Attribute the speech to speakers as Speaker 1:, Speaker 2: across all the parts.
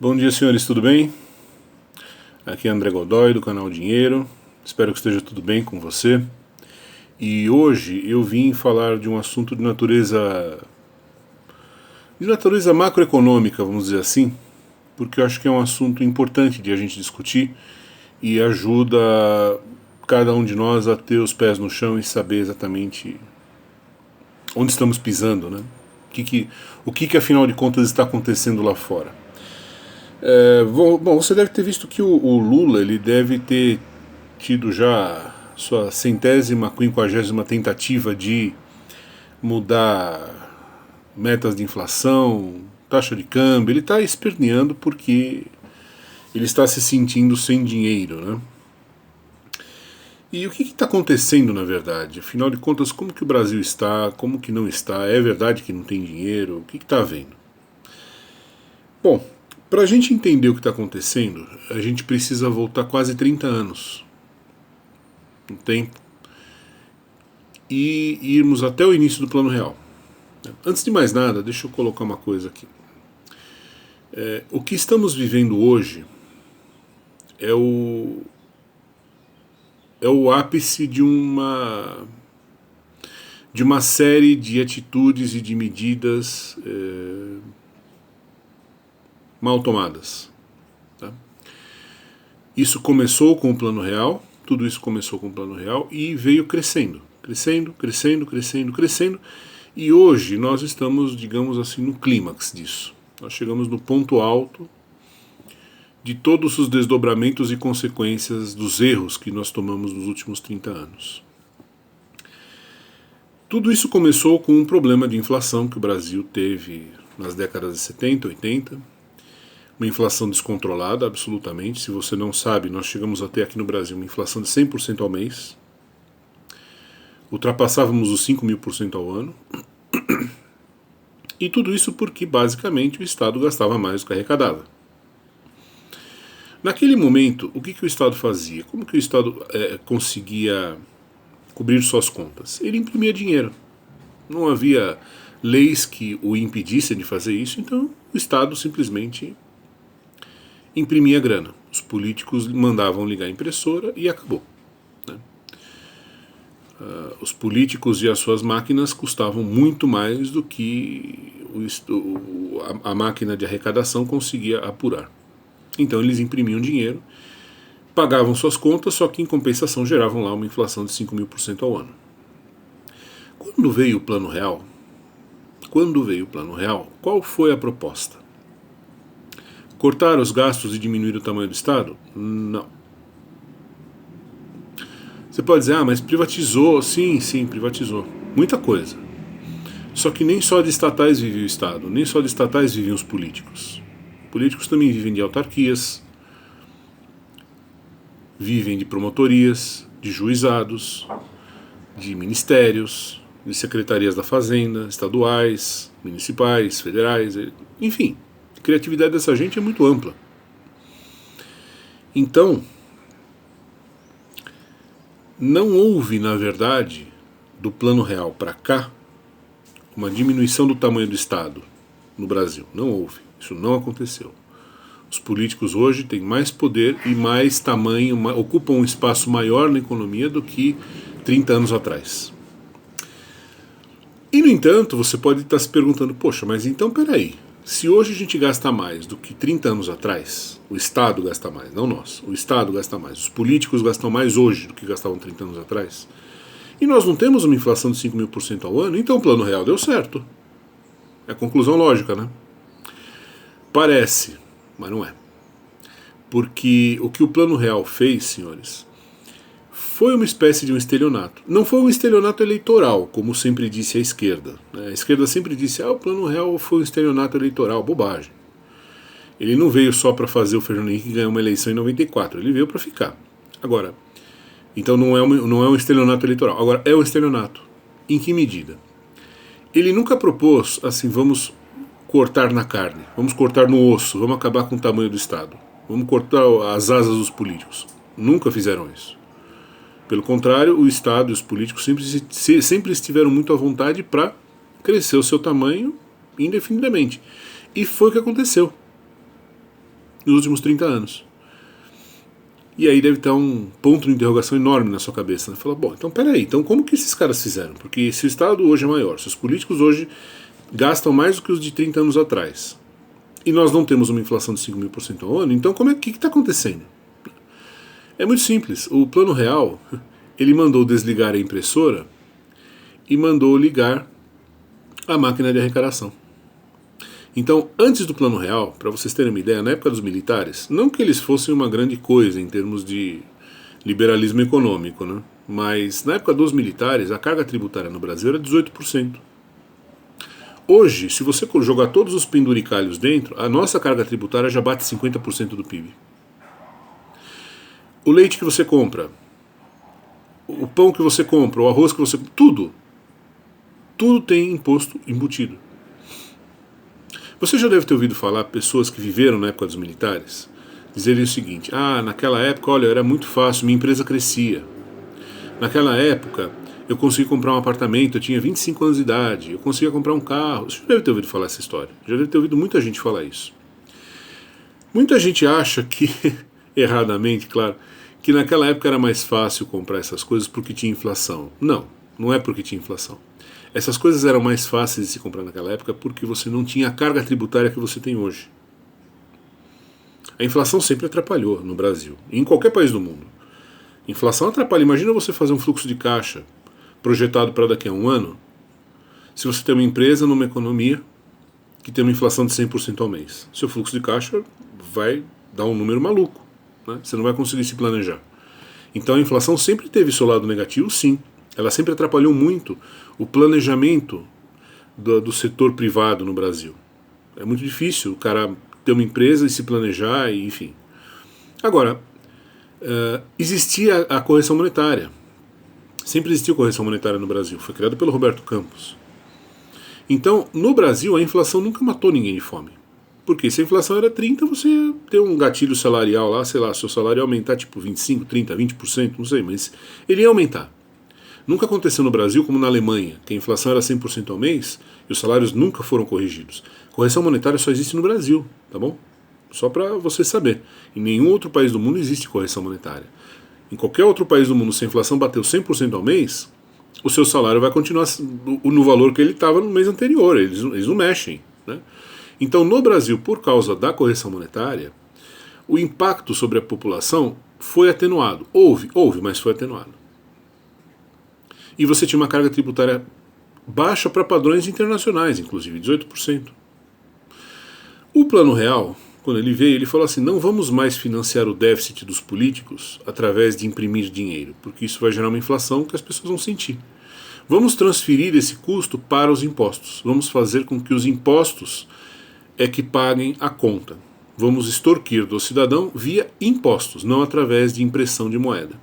Speaker 1: Bom dia, senhores, tudo bem? Aqui é André Godoy, do canal Dinheiro. Espero que esteja tudo bem com você. E hoje eu vim falar de um assunto de natureza macroeconômica, vamos dizer assim, porque eu acho que é um assunto importante de a gente discutir e ajuda cada um de nós a ter os pés no chão e saber exatamente onde estamos pisando, né? O que afinal de contas está acontecendo lá fora. Bom, você deve ter visto que o Lula ele deve ter tido já sua centésima, quinquagésima tentativa de mudar metas de inflação, taxa de câmbio. Ele está esperneando porque ele está se sentindo sem dinheiro, né? E o que está acontecendo na verdade? Afinal de contas, como que o Brasil está? Como que não está? É verdade que não tem dinheiro? O que está havendo? Bom, para a gente entender o que está acontecendo, a gente precisa voltar quase 30 anos no tempo e irmos até o início do Plano Real. Antes de mais nada, deixa eu colocar uma coisa aqui. O que estamos vivendo hoje é o ápice de uma série de atitudes e de medidas mal tomadas. Tá? Isso começou com o Plano Real, tudo isso começou com o Plano Real e veio crescendo, crescendo, crescendo, crescendo, crescendo. E hoje nós estamos, digamos assim, no clímax disso. Nós chegamos no ponto alto de todos os desdobramentos e consequências dos erros que nós tomamos nos últimos 30 anos. Tudo isso começou com um problema de inflação que o Brasil teve nas décadas de 70, 80, uma inflação descontrolada, absolutamente. Se você não sabe, nós chegamos até aqui no Brasil uma inflação de 100% ao mês, ultrapassávamos os 5.000% ao ano, e tudo isso porque, basicamente, o Estado gastava mais do que arrecadava. Naquele momento, o que o Estado fazia? Como que o Estado conseguia cobrir suas contas? Ele imprimia dinheiro. Não havia leis que o impedissem de fazer isso, então o Estado simplesmente imprimia grana. Os políticos mandavam ligar a impressora e acabou. Né? Os políticos e as suas máquinas custavam muito mais do que a máquina de arrecadação conseguia apurar. Então eles imprimiam dinheiro, pagavam suas contas, só que em compensação geravam lá uma inflação de 5.000% ao ano. Quando veio o Plano Real, qual foi a proposta? Cortar os gastos e diminuir o tamanho do Estado? Não. Você pode dizer, mas privatizou. Sim, privatizou. Muita coisa. Só que nem só de estatais vivia o Estado, nem só de estatais viviam os políticos. Políticos também vivem de autarquias, vivem de promotorias, de juizados, de ministérios, de secretarias da Fazenda, estaduais, municipais, federais, enfim. A criatividade dessa gente é muito ampla. Então, não houve, na verdade, do Plano Real para cá, uma diminuição do tamanho do Estado no Brasil. Não houve. Isso não aconteceu. Os políticos hoje têm mais poder e mais tamanho, ocupam um espaço maior na economia do que 30 anos atrás. E, no entanto, você pode estar se perguntando, poxa, mas então peraí, se hoje a gente gasta mais do que 30 anos atrás, o Estado gasta mais, não nós, o Estado gasta mais, os políticos gastam mais hoje do que gastavam 30 anos atrás, e nós não temos uma inflação de 5.000% ao ano, então o Plano Real deu certo. É a conclusão lógica, né? Parece, mas não é. Porque o que o Plano Real fez, senhores, foi uma espécie de um estelionato. Não foi um estelionato eleitoral, como sempre disse a esquerda. A esquerda sempre disse, o Plano Real foi um estelionato eleitoral. Bobagem. Ele não veio só para fazer o Fernando Henrique ganhar uma eleição em 94, ele veio para ficar. Agora, então não é um estelionato eleitoral. Agora, é um estelionato. Em que medida? Ele nunca propôs, assim, vamos cortar na carne, vamos cortar no osso, vamos acabar com o tamanho do Estado, vamos cortar as asas dos políticos. Nunca fizeram isso. Pelo contrário, o Estado e os políticos sempre estiveram muito à vontade para crescer o seu tamanho indefinidamente. E foi o que aconteceu. nos últimos 30 anos. E aí deve estar um ponto de interrogação enorme na sua cabeça. Né? Fala, bom, então peraí, então como que esses caras fizeram? Porque se o Estado hoje é maior, se os políticos hoje gastam mais do que os de 30 anos atrás, e nós não temos uma inflação de 5.000% ao ano, então como é que está acontecendo? É muito simples. O Plano Real, ele mandou desligar a impressora e mandou ligar a máquina de arrecadação. Então, antes do Plano Real, para vocês terem uma ideia, na época dos militares, não que eles fossem uma grande coisa em termos de liberalismo econômico, né? Mas na época dos militares, a carga tributária no Brasil era 18%. Hoje, se você jogar todos os penduricalhos dentro, a nossa carga tributária já bate 50% do PIB. O leite que você compra, o pão que você compra, o arroz que você compra, tudo tem imposto embutido. Você já deve ter ouvido falar pessoas que viveram na época dos militares dizerem o seguinte: naquela época, olha, era muito fácil, minha empresa crescia. Naquela época, eu consegui comprar um apartamento, eu tinha 25 anos de idade, eu conseguia comprar um carro. Você já deve ter ouvido falar essa história. Já deve ter ouvido muita gente falar isso. Muita gente acha que, erradamente, claro, que naquela época era mais fácil comprar essas coisas porque tinha inflação. Não, não é porque tinha inflação. Essas coisas eram mais fáceis de se comprar naquela época porque você não tinha a carga tributária que você tem hoje. A inflação sempre atrapalhou no Brasil, e em qualquer país do mundo. Inflação atrapalha. Imagina você fazer um fluxo de caixa projetado para daqui a um ano, se você tem uma empresa numa economia que tem uma inflação de 100% ao mês. Seu fluxo de caixa vai dar um número maluco. Né? Você não vai conseguir se planejar. Então a inflação sempre teve seu lado negativo, sim. Ela sempre atrapalhou muito o planejamento do setor privado no Brasil. É muito difícil o cara ter uma empresa e se planejar, e, enfim. Agora, existia a correção monetária. Sempre existiu correção monetária no Brasil. Foi criada pelo Roberto Campos. Então, no Brasil, a inflação nunca matou ninguém de fome. Porque se a inflação era 30, você ia ter um gatilho salarial lá, sei lá, seu salário ia aumentar tipo 25, 30, 20%, não sei, mas ele ia aumentar. Nunca aconteceu no Brasil como na Alemanha, que a inflação era 100% ao mês e os salários nunca foram corrigidos. Correção monetária só existe no Brasil, tá bom? Só para você saber. Em nenhum outro país do mundo existe correção monetária. Em qualquer outro país do mundo, se a inflação bateu 100% ao mês, o seu salário vai continuar no valor que ele estava no mês anterior. Eles não mexem, né? Então, no Brasil, por causa da correção monetária, o impacto sobre a população foi atenuado. Houve, mas foi atenuado. E você tinha uma carga tributária baixa para padrões internacionais, inclusive, 18%. O Plano Real, quando ele veio, ele falou assim: não vamos mais financiar o déficit dos políticos através de imprimir dinheiro, porque isso vai gerar uma inflação que as pessoas vão sentir. Vamos transferir esse custo para os impostos. Vamos fazer com que os impostos que paguem a conta. Vamos extorquir do cidadão via impostos, não através de impressão de moeda.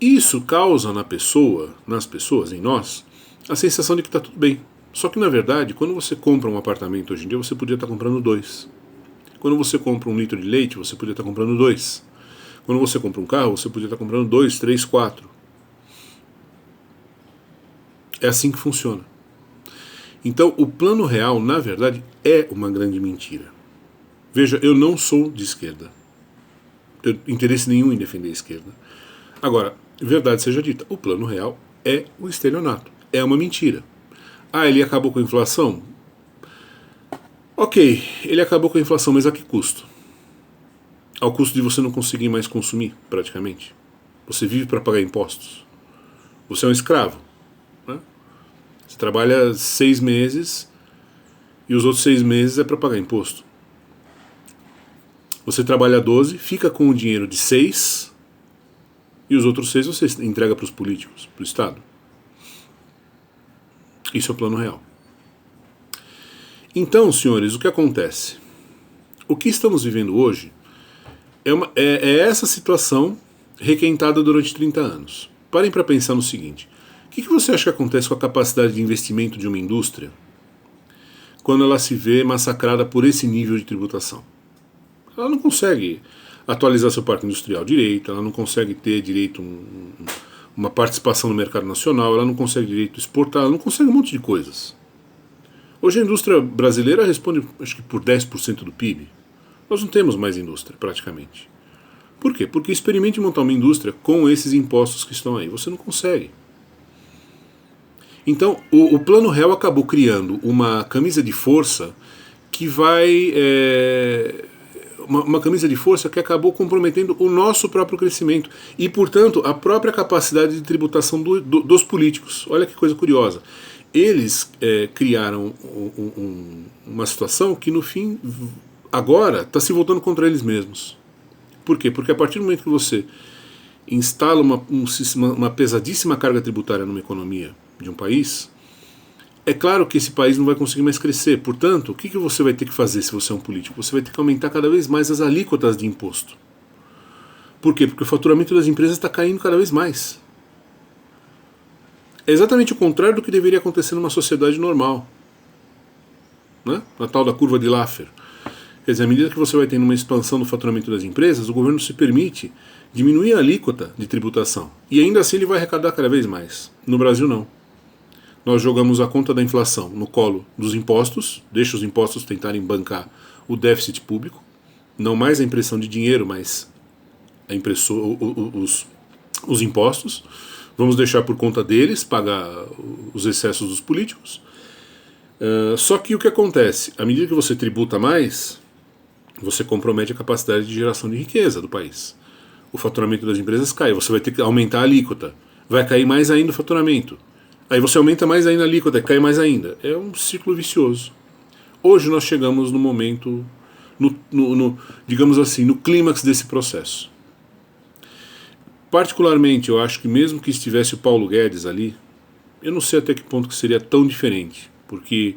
Speaker 1: Isso causa nas pessoas, em nós, a sensação de que está tudo bem. Só que, na verdade, quando você compra um apartamento hoje em dia, você podia estar comprando 2. Quando você compra 1 litro de leite, você podia estar comprando 2. Quando você compra um carro, você podia estar comprando 2, 3, 4. É assim que funciona. Então, o Plano Real, na verdade, é uma grande mentira. Veja, eu não sou de esquerda. Não tenho interesse nenhum em defender a esquerda. Agora, verdade seja dita, o Plano Real é um estelionato. É uma mentira. Ele acabou com a inflação? Ok, ele acabou com a inflação, mas a que custo? Ao custo de você não conseguir mais consumir, praticamente. Você vive para pagar impostos. Você é um escravo. Né? Você trabalha 6 meses e os outros 6 meses é para pagar imposto. Você trabalha 12, fica com o dinheiro de 6 e os outros 6 você entrega para os políticos, para o Estado. Isso é o Plano Real. Então, senhores, o que acontece? O que estamos vivendo hoje é essa situação requentada durante 30 anos. Parem para pensar no seguinte: o que você acha que acontece com a capacidade de investimento de uma indústria quando ela se vê massacrada por esse nível de tributação? Ela não consegue atualizar seu parque industrial direito, ela não consegue ter direito uma participação no mercado nacional, ela não consegue direito exportar, ela não consegue um monte de coisas. Hoje a indústria brasileira responde, acho que por 10% do PIB. Nós não temos mais indústria, praticamente. Por quê? Porque experimente montar uma indústria com esses impostos que estão aí. Você não consegue. Então, o Plano Real acabou criando uma camisa de força que vai... uma camisa de força que acabou comprometendo o nosso próprio crescimento e, portanto, a própria capacidade de tributação dos políticos. Olha que coisa curiosa. Eles criaram uma situação que, no fim, agora está se voltando contra eles mesmos. Por quê? Porque a partir do momento que você instala uma pesadíssima carga tributária numa economia de um país, é claro que esse país não vai conseguir mais crescer. Portanto, o que você vai ter que fazer se você é um político? Você vai ter que aumentar cada vez mais as alíquotas de imposto. Por quê? Porque o faturamento das empresas está caindo cada vez mais. É exatamente o contrário do que deveria acontecer numa sociedade normal, né? Na tal da curva de Laffer. Quer dizer, à medida que você vai tendo uma expansão do faturamento das empresas, o governo se permite diminuir a alíquota de tributação. E ainda assim ele vai arrecadar cada vez mais. No Brasil, não. Nós jogamos a conta da inflação no colo dos impostos, deixa os impostos tentarem bancar o déficit público, não mais a impressão de dinheiro, mas os impostos. Vamos deixar por conta deles pagar os excessos dos políticos. Só que o que acontece? À medida que você tributa mais, você compromete a capacidade de geração de riqueza do país. O faturamento das empresas cai, você vai ter que aumentar a alíquota, vai cair mais ainda o faturamento. Aí você aumenta mais ainda a alíquota, cai mais ainda. É um ciclo vicioso. Hoje nós chegamos no momento, digamos assim, no clímax desse processo. Particularmente, eu acho que mesmo que estivesse o Paulo Guedes ali, eu não sei até que ponto que seria tão diferente. Porque,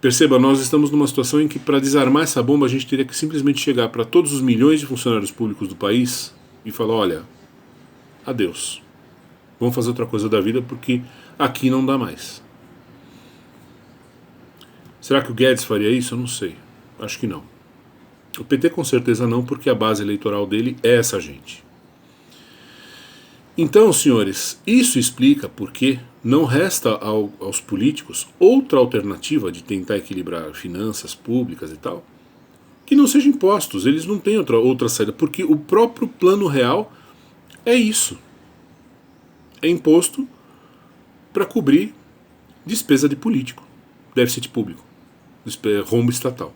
Speaker 1: perceba, nós estamos numa situação em que para desarmar essa bomba a gente teria que simplesmente chegar para todos os milhões de funcionários públicos do país e falar, olha, adeus. Vamos fazer outra coisa da vida porque aqui não dá mais. Será que o Guedes faria isso? Eu não sei. Acho que não. O PT com certeza não, porque a base eleitoral dele é essa gente. Então, senhores, isso explica porque não resta aos políticos outra alternativa de tentar equilibrar finanças públicas e tal, que não seja impostos. Eles não têm outra saída, porque o próprio Plano Real é isso. É imposto para cobrir despesa de político, déficit público, rombo estatal.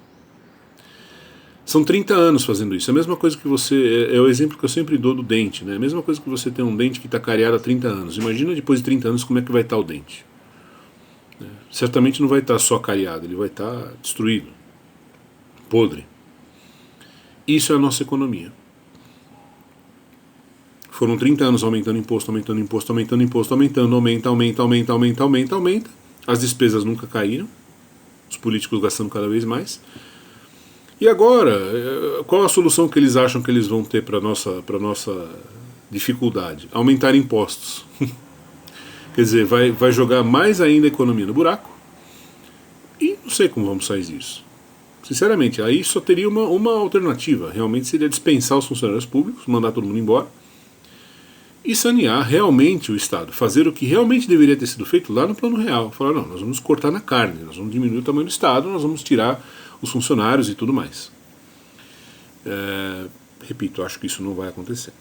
Speaker 1: São 30 anos fazendo isso. É a mesma coisa que você... É o exemplo que eu sempre dou do dente, né? A mesma coisa que você tem um dente que está cariado há 30 anos. Imagina depois de 30 anos como é que vai estar o dente. Certamente não vai estar só cariado, ele vai estar destruído, podre. Isso é a nossa economia. Foram 30 anos aumentando imposto, aumentando imposto, aumentando imposto, aumentando, aumenta. As despesas nunca caíram, os políticos gastando cada vez mais. E agora, qual a solução que eles acham que eles vão ter para a nossa dificuldade? Aumentar impostos. Quer dizer, vai jogar mais ainda a economia no buraco e não sei como vamos sair disso. Sinceramente, aí só teria uma alternativa. Realmente seria dispensar os funcionários públicos, mandar todo mundo embora e sanear realmente o Estado. Fazer o que realmente deveria ter sido feito lá no Plano Real. Falar, não, nós vamos cortar na carne, nós vamos diminuir o tamanho do Estado, nós vamos tirar os funcionários e tudo mais. Repito, acho que isso não vai acontecer.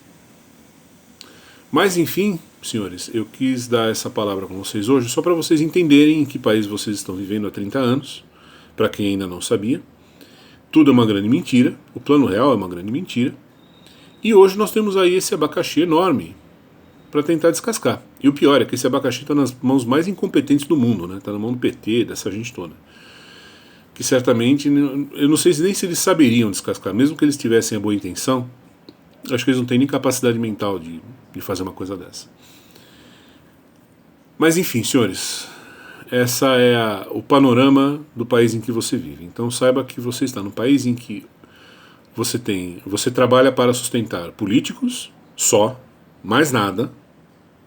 Speaker 1: Mas enfim, senhores, eu quis dar essa palavra com vocês hoje só para vocês entenderem em que país vocês estão vivendo há 30 anos, para quem ainda não sabia. Tudo é uma grande mentira, o Plano Real é uma grande mentira, e hoje nós temos aí esse abacaxi enorme para tentar descascar. E o pior é que esse abacaxi está nas mãos mais incompetentes do mundo, né? Está na mão do PT, dessa gente toda. Que certamente, eu não sei nem se eles saberiam descascar, mesmo que eles tivessem a boa intenção, acho que eles não têm nem capacidade mental de fazer uma coisa dessa. Mas enfim, senhores, essa é o panorama do país em que você vive. Então saiba que você está num país em que você trabalha para sustentar políticos, só, mais nada,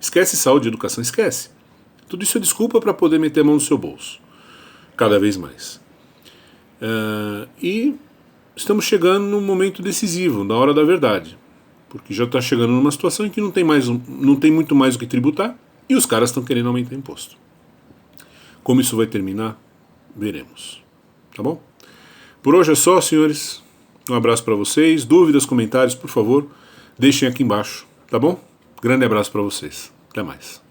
Speaker 1: esquece saúde e educação, esquece. Tudo isso é desculpa para poder meter a mão no seu bolso, cada vez mais. E estamos chegando num momento decisivo, na hora da verdade, porque já está chegando numa situação em que não tem muito mais o que tributar e os caras estão querendo aumentar imposto. Como isso vai terminar, veremos. Tá bom? Por hoje é só, senhores. Um abraço para vocês. Dúvidas, comentários, por favor, deixem aqui embaixo, tá bom? Grande abraço para vocês. Até mais.